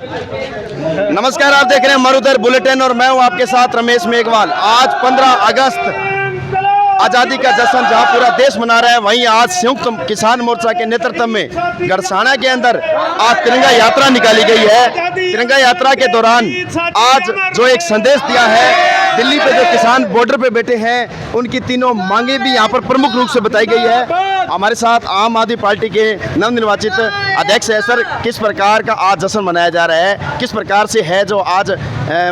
नमस्कार, आप देख रहे हैं मरुधर बुलेटिन और मैं हूं आपके साथ रमेश मेघवाल। आज 15 अगस्त आज़ादी का जश्न जहां पूरा देश मना रहा है, वहीं आज संयुक्त किसान मोर्चा के नेतृत्व में गड़साना के अंदर आज तिरंगा यात्रा निकाली गई है। तिरंगा यात्रा के दौरान आज जो एक संदेश दिया है, दिल्ली पे जो किसान बॉर्डर पे बैठे हैं उनकी तीनों मांगे भी यहाँ पर प्रमुख रूप से बताई गई है। हमारे साथ आम आदमी पार्टी के नवनिर्वाचित अध्यक्ष है। सर, किस प्रकार का आज जश्न मनाया जा रहा है, किस प्रकार से है जो आज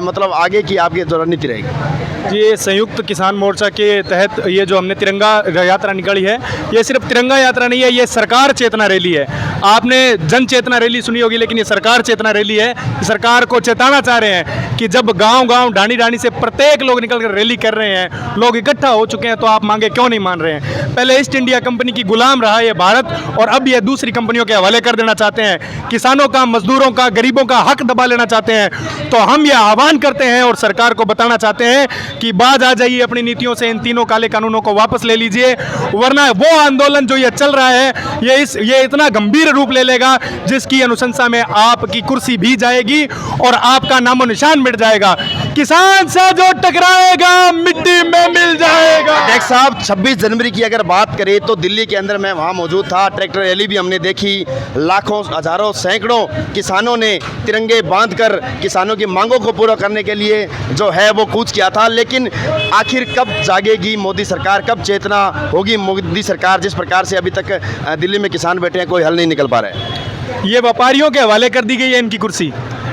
मतलब आगे की आपकी जो रणनीति रहेगी? ये संयुक्त किसान मोर्चा के तहत ये जो हमने तिरंगा यात्रा निकाली है, ये सिर्फ तिरंगा यात्रा नहीं है, ये सरकार चेतना रैली है। आपने जन चेतना रैली सुनी होगी, लेकिन ये सरकार चेतना रैली है। सरकार को चेताना चाह रहे हैं कि जब गांव-गांव ढाणी-ढाणी से प्रत्येक लोग निकलकर रैली कर रहे हैं, लोग इकट्ठा हो चुके हैं, तो आप मांगे क्यों नहीं मान रहे हैं? पहले ईस्ट इंडिया कंपनी की गुलाम रहा ये भारत, और अब ये दूसरी कंपनियों के हवाले कर देना चाहते हैं। किसानों का, मजदूरों का, गरीबों का हक दबा लेना चाहते हैं। तो हम ये आह्वान करते हैं और सरकार को बताना चाहते हैं कि बाज आ जाइए अपनी नीतियों से, इन तीनों काले कानूनों को वापस ले लीजिए, वरना वो आंदोलन जो ये चल रहा है ये इतना गंभीर रूप ले लेगा जिसकी अनुशंसा में आपकी कुर्सी भी जाएगी और आपका नामो निशान मिट जाएगा। किसान से जो टकराएगा मिट्टी में मिल जाएगा। अध्यक्ष साहब, 26 जनवरी की अगर बात करें तो दिल्ली के अंदर मैं वहाँ मौजूद था, ट्रैक्टर रैली भी हमने देखी, लाखों, हजारों, सैकड़ों किसानों ने तिरंगे बांधकर किसानों की मांगों को पूरा करने के लिए जो है वो कूच किया था। लेकिन आखिर कब जागेगी मोदी सरकार, कब चेतना होगी मोदी सरकार? जिस प्रकार से अभी तक दिल्ली में किसान बैठे हैं, कोई हल नहीं निकल पा रहा है। ये व्यापारियों के हवाले कर दी गई है इनकी कुर्सी,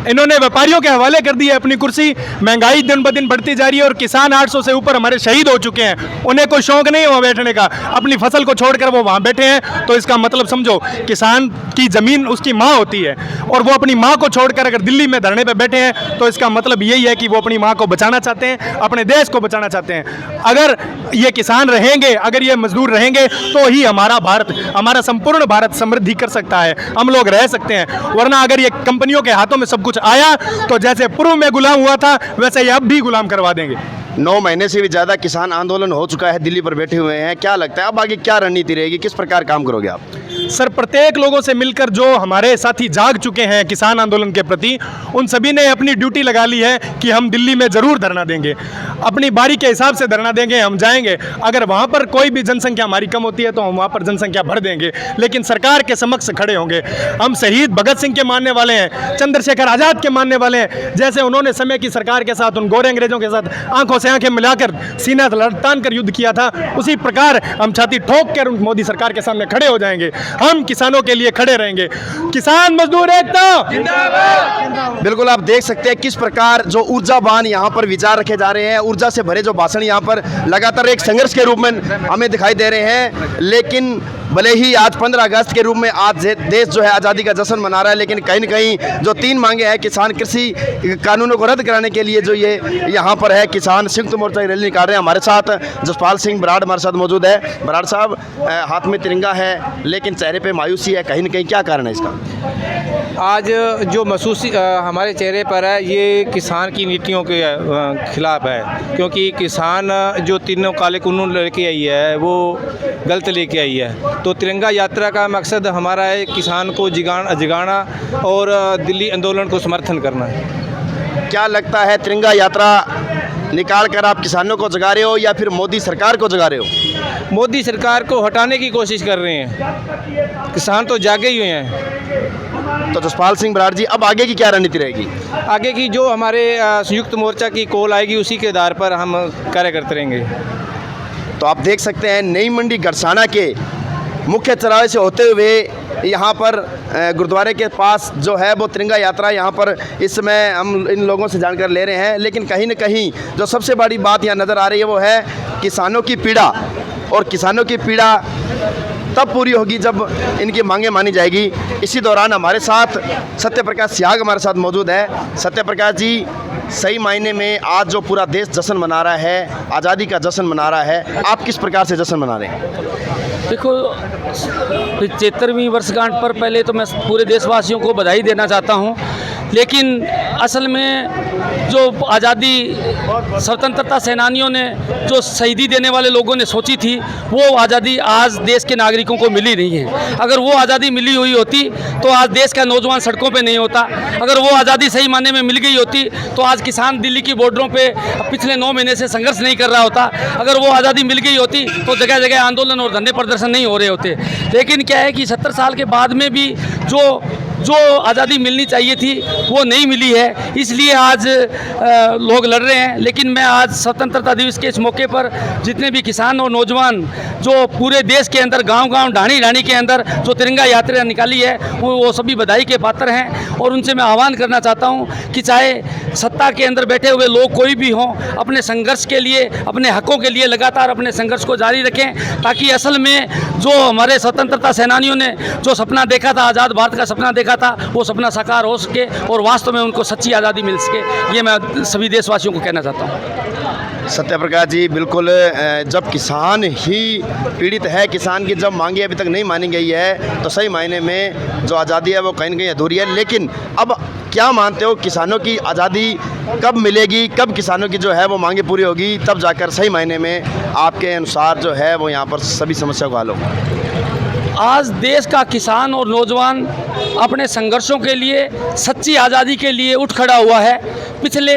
इन्होंने व्यापारियों के हवाले कर दी है अपनी कुर्सी। महंगाई दिन ब दिन बढ़ती जा रही है और किसान 800 से ऊपर हमारे शहीद हो चुके हैं। उन्हें कोई शौक नहीं है वहाँ बैठने का, अपनी फसल को छोड़कर वो वहाँ बैठे हैं। तो इसका मतलब समझो, किसान की ज़मीन उसकी माँ होती है और वो अपनी माँ को छोड़कर अगर दिल्ली में धरने पर बैठे हैं तो इसका मतलब यही है कि वो अपनी माँ को बचाना चाहते हैं, अपने देश को बचाना चाहते हैं। अगर ये किसान रहेंगे, अगर ये मजदूर रहेंगे, तो ही हमारा भारत, हमारा संपूर्ण भारत समृद्धि कर सकता है, हम लोग रह सकते हैं। वरना अगर ये कंपनियों के हाथों में सब कुछ आया तो जैसे पूर्व में गुलाम हुआ था वैसे ये अब भी गुलाम करवा देंगे। 9 महीने से भी ज़्यादा किसान आंदोलन हो चुका है, दिल्ली पर बैठे हुए हैं। क्या लगता है अब आगे क्या रणनीति रहेगी, किस प्रकार काम करोगे आप? सर, प्रत्येक लोगों से मिलकर जो हमारे साथी जाग चुके हैं किसान आंदोलन के प्रति, उन सभी ने अपनी ड्यूटी लगा ली है कि हम दिल्ली में ज़रूर धरना देंगे, अपनी बारी के हिसाब से धरना देंगे, हम जाएंगे। अगर वहाँ पर कोई भी जनसंख्या हमारी कम होती है तो हम वहाँ पर जनसंख्या भर देंगे, लेकिन सरकार के समक्ष खड़े होंगे। हम शहीद भगत सिंह के मानने वाले हैं, चंद्रशेखर आज़ाद के मानने वाले हैं। जैसे उन्होंने समय की सरकार के साथ, उन गोरे अंग्रेजों के साथ आंखों से आंखें मिलाकर, सीना तान कर युद्ध किया था, उसी प्रकार हम छाती ठोक कर उन मोदी सरकार के सामने खड़े हो जाएंगे। हम किसानों के लिए खड़े रहेंगे। किसान मजदूर एकता जिंदाबाद। बिल्कुल, आप देख सकते हैं किस प्रकार जो ऊर्जावान यहाँ पर विचार रखे जा रहे हैं, ऊर्जा से भरे जो भाषण यहाँ पर लगातार एक संघर्ष के रूप में हमें दिखाई दे रहे हैं। लेकिन भले ही आज 15 अगस्त के रूप में आज देश जो है आज़ादी का जश्न मना रहा है, लेकिन कहीं न कहीं जो 3 मांगे हैं किसान कृषि कानूनों को रद्द कराने के लिए, जो ये यहाँ पर है किसान संयुक्त मोर्चा की रैली निकाल रहे हैं। हमारे साथ जसपाल सिंह बराड़ हमारे साथ मौजूद है। बराड़ साहब, हाथ में तिरंगा है लेकिन चेहरे पे मायूसी है, कहीं न कहीं क्या कारण है इसका? आज जो महसूस हमारे चेहरे पर है, ये किसान की नीतियों के खिलाफ है, क्योंकि किसान जो तीनों काले कानून लेके आई है वो गलत लेके आई है। तो तिरंगा यात्रा का मकसद हमारा है किसान को जगाना और दिल्ली आंदोलन को समर्थन करना। क्या लगता है, तिरंगा यात्रा निकाल कर आप किसानों को जगा रहे हो या फिर मोदी सरकार को जगा रहे हो? मोदी सरकार को हटाने की कोशिश कर रहे हैं, किसान तो जागे ही हुए हैं। तो जसपाल सिंह बराड़ जी, अब आगे की क्या रणनीति रहेगी? आगे की जो हमारे संयुक्त मोर्चा की कॉल आएगी उसी के आधार पर हम कार्य करते रहेंगे। तो आप देख सकते हैं नई मंडी गड़साना के मुख्य चौराहे से होते हुए यहाँ पर गुरुद्वारे के पास जो है वो तिरंगा यात्रा यहाँ पर इस समय हम इन लोगों से जानकारी ले रहे हैं। लेकिन कहीं न कहीं जो सबसे बड़ी बात यहाँ नज़र आ रही है वो है किसानों की पीड़ा, और किसानों की पीड़ा तब पूरी होगी जब इनकी मांगें मानी जाएगी। इसी दौरान हमारे साथ सत्यप्रकाश सियाग हमारे साथ मौजूद है। सत्यप्रकाश जी, सही मायने में आज जो पूरा देश जश्न मना रहा है, आज़ादी का जश्न मना रहा है, आप किस प्रकार से जश्न मना रहे हैं? देखो, 75वीं वर्षगांठ पर पहले तो मैं पूरे देशवासियों को बधाई देना चाहता हूं लेकिन असल में जो आज़ादी स्वतंत्रता सेनानियों ने जो शहीदी देने वाले लोगों ने सोची थी, वो आज़ादी आज देश के नागरिकों को मिली नहीं है। अगर वो आज़ादी मिली हुई होती तो आज देश का नौजवान सड़कों पे नहीं होता। अगर वो आज़ादी सही मायने में मिल गई होती तो आज किसान दिल्ली की बॉर्डरों पे पिछले 9 महीने से संघर्ष नहीं कर रहा होता। अगर वो आज़ादी मिल गई होती तो जगह जगह आंदोलन और धरने प्रदर्शन नहीं हो रहे होते। लेकिन क्या है कि 70 साल के बाद में भी जो आज़ादी मिलनी चाहिए थी वो नहीं मिली है, इसलिए आज लोग लड़ रहे हैं। लेकिन मैं आज स्वतंत्रता दिवस के इस मौके पर जितने भी किसान और नौजवान जो पूरे देश के अंदर गांव-गांव ढाणी-ढाणी के अंदर जो तिरंगा यात्रा निकाली है वो सभी बधाई के पात्र हैं। और उनसे मैं आह्वान करना चाहता हूं कि चाहे सत्ता के अंदर बैठे हुए लोग कोई भी हों, अपने संघर्ष के लिए, अपने हकों के लिए लगातार अपने संघर्ष को जारी रखें, ताकि असल में जो हमारे स्वतंत्रता सेनानियों ने जो सपना देखा था, आज़ाद भारत का सपना देखा था, वो सपना साकार हो सके और वास्तव में उनको सच्ची आज़ादी मिल सके। ये मैं सभी देशवासियों को कहना चाहता हूँ। सत्यप्रकाश जी, बिल्कुल जब किसान ही पीड़ित है, किसान की जब मांगे अभी तक नहीं मानी गई है तो सही मायने में जो आज़ादी है वो कहीं न कहीं अधूरी है। लेकिन अब क्या मानते हो, किसानों की आज़ादी कब मिलेगी, कब किसानों की जो है वो मांगे पूरी होगी, तब जाकर सही मायने में आपके अनुसार जो है वो यहाँ पर सभी समस्या को हल होगा? आज देश का किसान और नौजवान अपने संघर्षों के लिए, सच्ची आज़ादी के लिए उठ खड़ा हुआ है। पिछले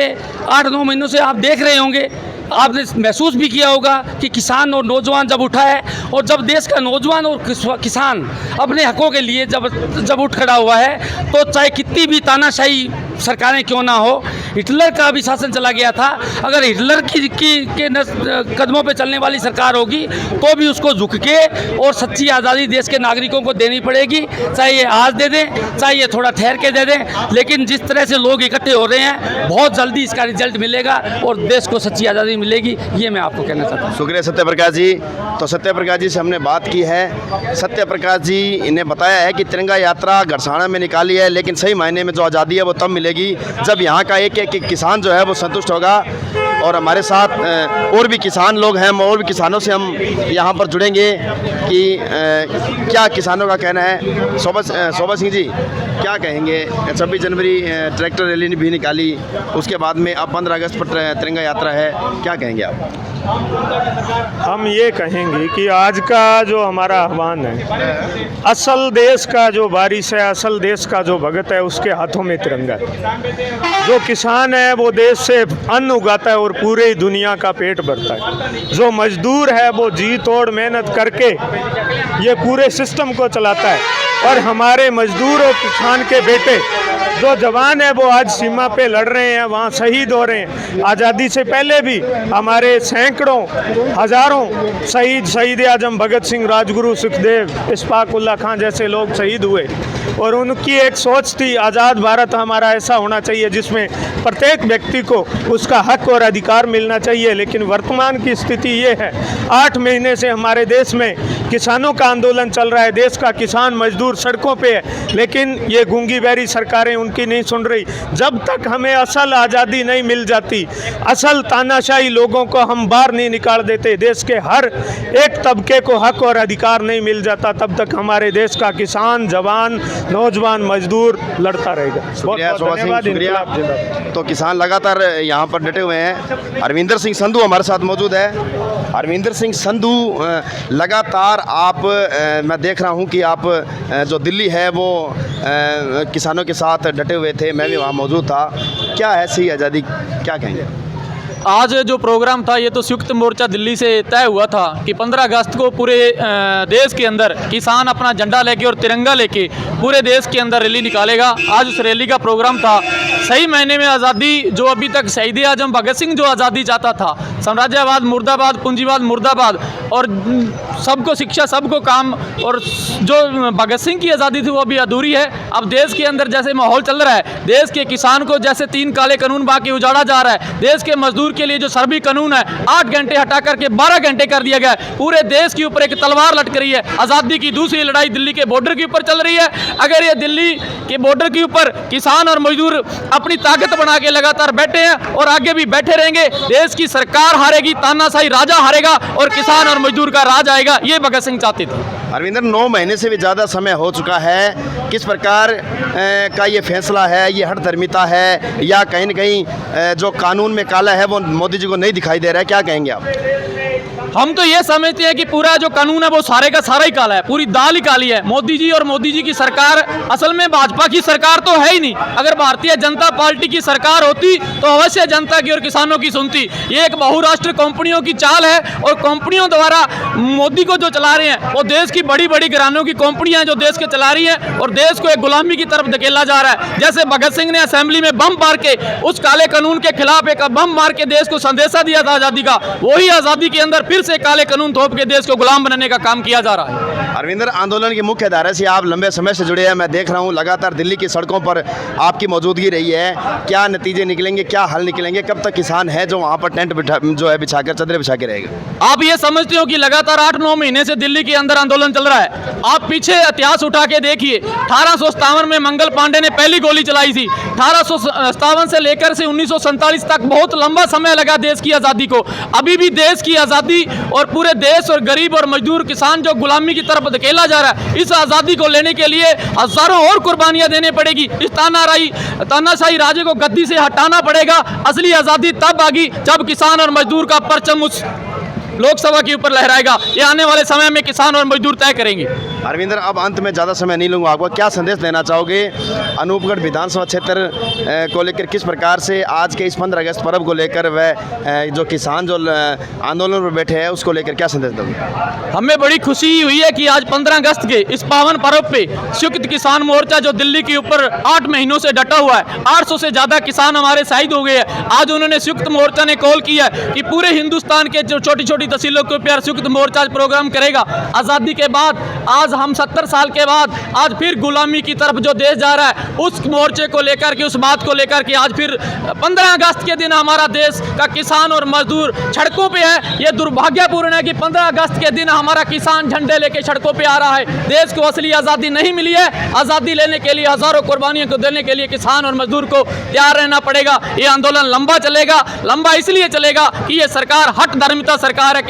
8-9 महीनों से आप देख रहे होंगे, आपने महसूस भी किया होगा कि किसान और नौजवान जब उठा है और जब देश का नौजवान और किसान अपने हकों के लिए जब उठ खड़ा हुआ है तो चाहे कितनी भी तानाशाही सरकारें क्यों ना हो, हिटलर का भी शासन चला गया था, अगर हिटलर के कदमों पे चलने वाली सरकार होगी तो भी उसको झुक के और सच्ची आज़ादी देश के नागरिकों को देनी पड़ेगी। चाहे ये आज दे दें, चाहे ये थोड़ा ठहर के दे दें, लेकिन जिस तरह से लोग इकट्ठे हो रहे हैं बहुत जल्दी इसका रिजल्ट मिलेगा और देश को सच्ची आज़ादी मिलेगी। ये मैं आपको कहना चाहता हूँ। शुक्रिया सत्यप्रकाश जी। तो सत्यप्रकाश जी से हमने बात की है। सत्यप्रकाश जी ने बताया है कि तिरंगा यात्रा घरसाना में निकाली है, लेकिन सही मायने में जो आज़ादी है वो तब मिलेगी जब यहाँ का एक किसान जो है वो संतुष्ट होगा। और हमारे साथ और भी किसान लोग हैं, और भी किसानों से हम यहाँ पर जुड़ेंगे कि क्या किसानों का कहना है। शोभा सिंह जी, क्या कहेंगे? 26 जनवरी ट्रैक्टर रैली भी निकाली, उसके बाद में अब 15 अगस्त पर तिरंगा यात्रा है, क्या कहेंगे आप? हम ये कहेंगे कि आज का जो हमारा आह्वान है, असल देश का जो वारिस है, असल देश का जो भगत है, उसके हाथों में तिरंगा है। जो किसान है वो देश से अन्न उगाता है और पूरी दुनिया का पेट भरता है। जो मजदूर है वो जी तोड़ मेहनत करके ये पूरे सिस्टम को चलाता है। और हमारे मजदूर और किसान के बेटे जो जवान है वो आज सीमा पे लड़ रहे हैं, वहाँ शहीद हो रहे हैं। आज़ादी से पहले भी हमारे सैकड़ों हज़ारों शहीद आजम भगत सिंह, राजगुरु, सुखदेव, इशफाक उल्ला खां जैसे लोग शहीद हुए। और उनकी एक सोच थी, आज़ाद भारत हमारा ऐसा होना चाहिए जिसमें प्रत्येक व्यक्ति को उसका हक और अधिकार मिलना चाहिए। लेकिन वर्तमान की स्थिति ये है, 8 महीने से हमारे देश में किसानों का आंदोलन चल रहा है, देश का किसान मजदूर सड़कों पे है, लेकिन ये गूंगी बहरी सरकारें उनकी नहीं सुन रही। जब तक हमें असल आज़ादी नहीं मिल जाती, असल तानाशाही लोगों को हम बाहर नहीं निकाल देते, देश के हर एक तबके को हक और अधिकार नहीं मिल जाता, तब तक हमारे देश का किसान, जवान, नौजवान, मजदूर लड़ता रहेगा। बहुत धन्यवाद। तो किसान लगातार यहाँ पर डटे हुए हैं। हरविंदर सिंह संधू हमारे साथ मौजूद है। हरविंदर सिंह संधू, लगातार आप मैं देख रहा हूँ कि आप जो दिल्ली है वो किसानों के साथ डटे हुए थे, मैं भी वहाँ मौजूद था। क्या है सही आज़ादी, क्या कहेंगे? आज जो प्रोग्राम था ये तो संयुक्त मोर्चा दिल्ली से तय हुआ था कि 15 अगस्त को पूरे देश के अंदर किसान अपना झंडा लेके और तिरंगा लेके पूरे देश के अंदर रैली निकालेगा। आज उस रैली का प्रोग्राम था। सही मायने में आज़ादी जो अभी तक शहीद आजम भगत सिंह जो आज़ादी चाहता था, साम्राज्यवाद मुर्दाबाद, पूंजीवाद मुर्दाबाद, और सबको शिक्षा, सबको काम, और जो भगत सिंह की आज़ादी थी वो अभी अधूरी है। अब देश के अंदर जैसे माहौल चल रहा है, देश के किसान को जैसे 3 काले कानून बाकी उजाड़ा जा रहा है, देश के मजदूर के लिए जो सर्वी कानून है 8 घंटे हटा करके 12 घंटे कर दिया गया है। पूरे देश के ऊपर एक तलवार लटक रही है। आज़ादी की दूसरी लड़ाई दिल्ली के बॉर्डर के ऊपर चल रही है। अगर ये दिल्ली के बॉर्डर के ऊपर किसान और मजदूर अपनी ताकत बना के लगातार बैठे हैं और आगे भी बैठे रहेंगे, देश की सरकार हारेगी, तानाशाही राजा हारेगा और किसान और मजदूर का राज आएगा। ये भगत सिंह चाहते थे। अरविंदर, 9 महीने से भी ज़्यादा समय हो चुका है, किस प्रकार का ये फैसला है? ये हठधर्मिता है या कहीं न कहीं जो कानून में काला है वो मोदी जी को नहीं दिखाई दे रहा है? क्या कहेंगे आप? हम तो ये समझते हैं कि पूरा जो कानून है वो सारे का सारा ही काला है, पूरी दाल ही काली है। मोदी जी और मोदी जी की सरकार असल में भाजपा की सरकार तो है ही नहीं। अगर भारतीय जनता पार्टी की सरकार होती तो अवश्य जनता की और किसानों की सुनती। ये एक बहुराष्ट्रीय कंपनियों की चाल है और कंपनियों द्वारा मोदी को जो चला रहे हैं वो देश की बड़ी बड़ी घरानों की कंपनियां जो देश के चला रही हैं और देश को एक गुलामी की तरफ धकेला जा रहा है। जैसे भगत सिंह ने असेंबली में बम मार के उस काले कानून के खिलाफ एक बम मार के देश को संदेशा दिया था आज़ादी का, वही आज़ादी के अंदर फिर से काले कानून थोप के देश को गुलाम बनाने का काम किया जा रहा है। अरविंदर, आंदोलन की मुख्य धारा से आप लंबे समय से जुड़े हैं, मैं देख रहा हूं लगातार दिल्ली की सड़कों पर आपकी मौजूदगी रही है। क्या नतीजे निकलेंगे, क्या हल निकलेंगे? कब तक किसान है जो वहां पर टेंट बिछाकर चदरें बिछा के रहेगा? आप ये समझते हो कि लगातार 8-9 महीने से दिल्ली के अंदर आंदोलन चल रहा है। आप पीछे इतिहास उठा के देखिए, 1857 में मंगल पांडे ने पहली गोली चलाई थी। 1857 से लेकर से 1947 तक बहुत लंबा समय लगा देश की आज़ादी को। अभी भी देश की आज़ादी और पूरे देश और गरीब और मजदूर किसान जो गुलामी की तरफ धकेला जा रहा है, इस आज़ादी को लेने के लिए हजारों और कुर्बानियां देने पड़ेगी। इस तानाशाही राजे को गद्दी से हटाना पड़ेगा। असली आज़ादी तब आगी जब किसान और मजदूर का परचम उस लोकसभा के ऊपर लहराएगा। ये आने वाले समय में किसान और मजदूर तय करेंगे। अरविंदर, अब अंत में ज़्यादा समय नहीं लूँगा, आपको क्या संदेश देना चाहोगे अनूपगढ़ विधानसभा क्षेत्र को लेकर? किस प्रकार से आज के इस 15 अगस्त पर्व को लेकर वह जो किसान जो आंदोलन पर बैठे हैं उसको लेकर क्या संदेश दोगे? हमें बड़ी खुशी हुई है कि आज 15 अगस्त के इस पावन पर्व पे संयुक्त किसान मोर्चा जो दिल्ली के ऊपर 8 महीनों से डटा हुआ है, 800 से ज़्यादा किसान हमारे शहीद हो गए हैं। आज उन्होंने संयुक्त मोर्चा ने कॉल किया है कि पूरे हिंदुस्तान के जो छोटी छोटी तहसीलों के ऊपर संयुक्त मोर्चा प्रोग्राम करेगा। आज़ादी के बाद आज हम 70 साल के बाद आज फिर गुलामी की तरफ जो देश जा रहा है, उस मोर्चे को लेकर के, उस बात को लेकर के आज फिर 15 अगस्त के दिन हमारा देश का किसान और मजदूर सड़कों पे है। ये दुर्भाग्यपूर्ण है कि 15 अगस्त के दिन हमारा किसान झंडे लेके सड़कों पे आ रहा है। देश को असली आज़ादी नहीं मिली है। आज़ादी लेने के लिए हजारों कुर्बानियों को देने के लिए किसान और मजदूर को तैयार रहना पड़ेगा। ये आंदोलन लंबा चलेगा। लंबा इसलिए चलेगा कि ये सरकार हठधर्मिता सरकार है।